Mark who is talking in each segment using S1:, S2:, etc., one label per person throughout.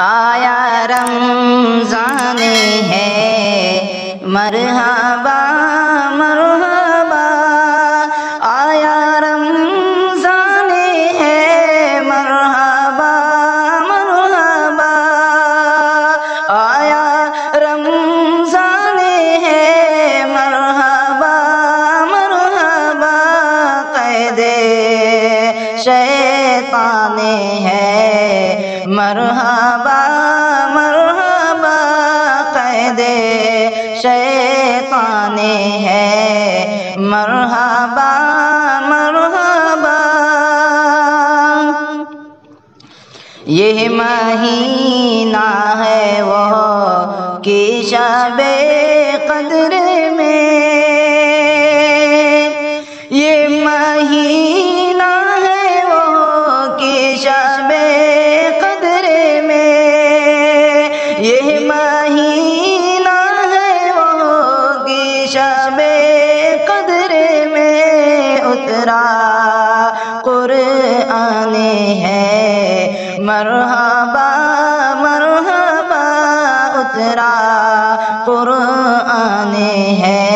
S1: آیا رمضان ہے مرحبا مرحبا، آیا رمضان ہے مرحبا مرحبا، آیا رمضان ہے مرحبا مرحبا، قید شیطان ہے مرحبا مرحبا، قید شیطان ہے مرحبا مرحبا۔ یہ مہینہ ہے وہ کہ شب قدر میں، یہ مہینہ ہے وہ کہ شب قدر میں، یہ مہینہ ہے وہ کہ شب قدر میں اترا قرآن ہے مرحبا مرحبا، اترا قرآن ہے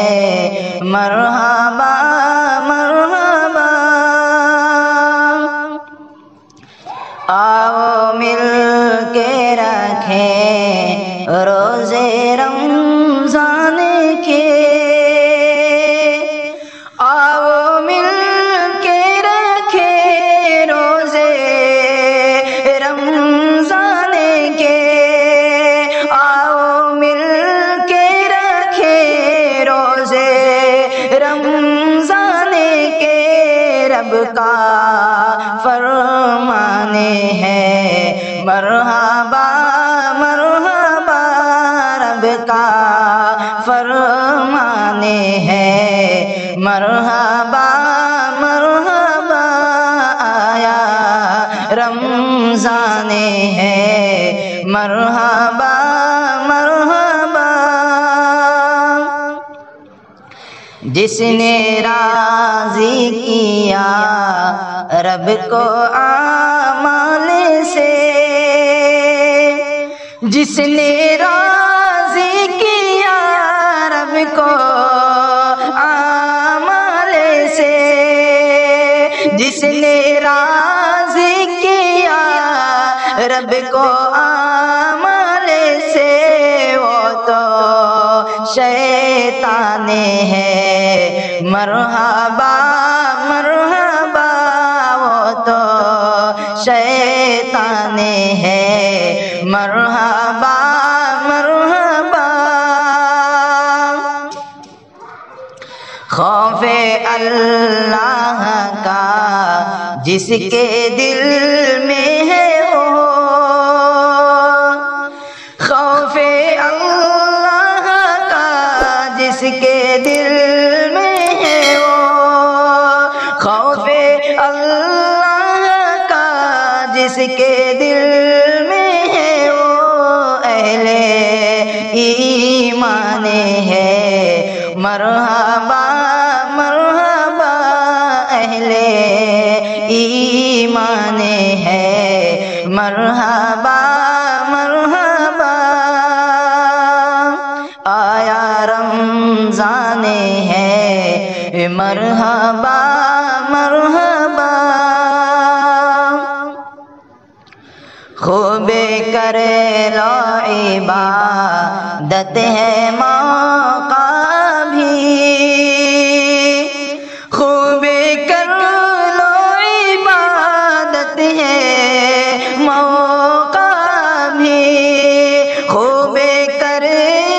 S1: مرحبا مرحبا۔ آؤ مل کے رکھیں روزے رمضان کے، آؤ مل کے رکھیں روزے رمضان کے، آؤ مل کے رکھیں روزے رمضان کے، رب کا فرمان ہے مرحبا مرحبا، رب کا فرمان ہے مرحبا مرحبا، آیا رمضان ہے مرحبا مرحبا۔ جس نے راضی کیا رب کو اعمال سے، جس نے راضی کیا رب کو اعمال سے، جس نے راضی کیا رب کو اعمال سے، وہ تو شیطان ہے مرحبا مرحبا، وہ تو شیطان ہے مرحبا مرحبا۔ خوف اللہ کا جس کے دل میں ہے وہ، خوف اللہ کا جس کے دل میں ہے وہ، خوف اللہ کا جس کے دل میں ہے وہ، اہل ایمان ہے مرحبا مرحبا، اہل ایمان ہے مرحبا مرحبا، آیا رمضان ہے مرحبا مرحبا۔ خوب کر لو عبادت ہے موقع بھی، خوب کر لو عبادت ہے موقع بھی، خوب کر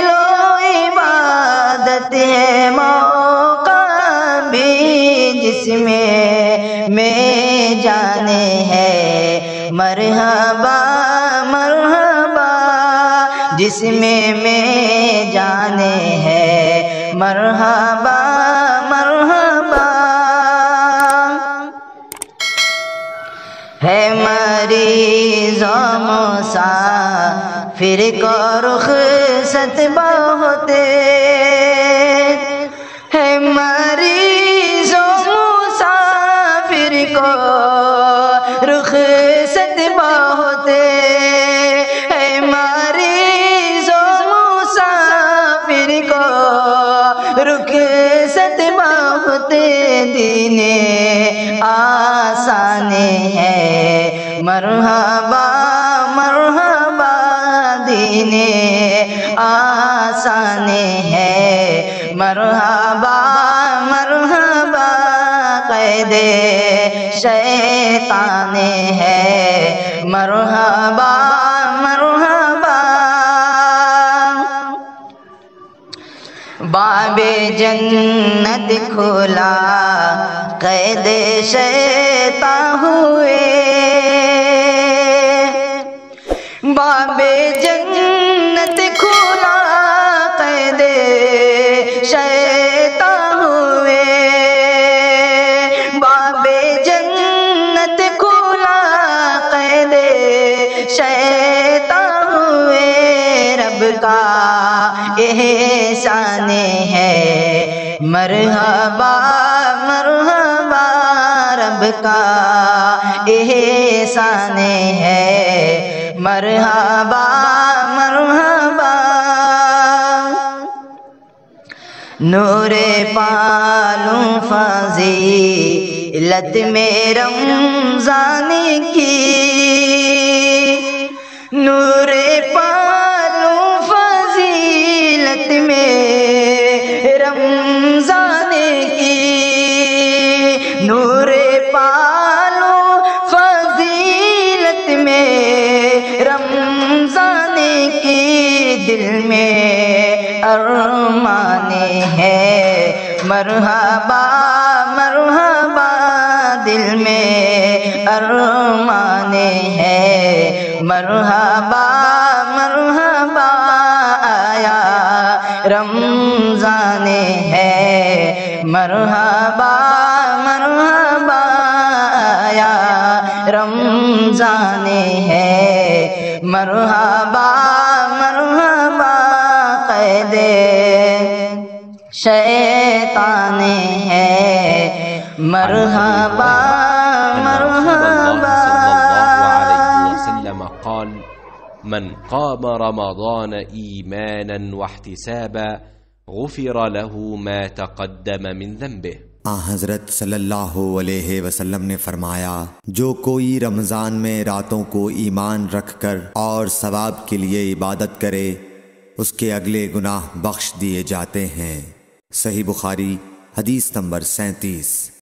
S1: لو عبادت ہے موقع بھی، جس میں جانے ہے مرحبا مرحبا، جس میں جانے ہے مرحبا مرحبا۔ ہے مریض و مسافر کو رخصت بہت، ہے مریض و مسافر کو رخصت بہت، دین آسان ہے، مرحبا مرحبا دین آسان ہے، مرحبا مرحبا قید شیطان ہے، مرحبا مرحبا باب جنت کھولا قید شیطان ہوئے، باب جنت کھولا قید شیطان ہوئے، باب جنت کھولا قید شیطان ہوئے، رب کا احسان ہے، مرحبا مرحبا رب کا احسان ہے، مرحبا مرحبا نور پالوں فضیلت میں رمضان کی، نور پالوں فضیلت میں رمضان کی، نور پالوں فضیلت میں رمضان کی، دل میں ارمان ہے، مرحبا مرحبا دل میں ارمان ہے، مرحبا مرحبا آیا رمضان ہے، مرحبا مرحبا آیا رمضان ہے، مرحبا مرحبا قید شیطان ہے، مرحبا مرحبا
S2: قال من قام رمضان ایمانا واحتسابا غفر له ما تقدم من ذنبه۔
S3: حضرت صلی اللہ علیہ وسلم نے فرمایا، جو کوئی رمضان میں راتوں کو ایمان رکھ کر اور ثواب کے لیے عبادت کرے اس کے اگلے گناہ بخش دیے جاتے ہیں۔ صحیح بخاری حدیث نمبر 37۔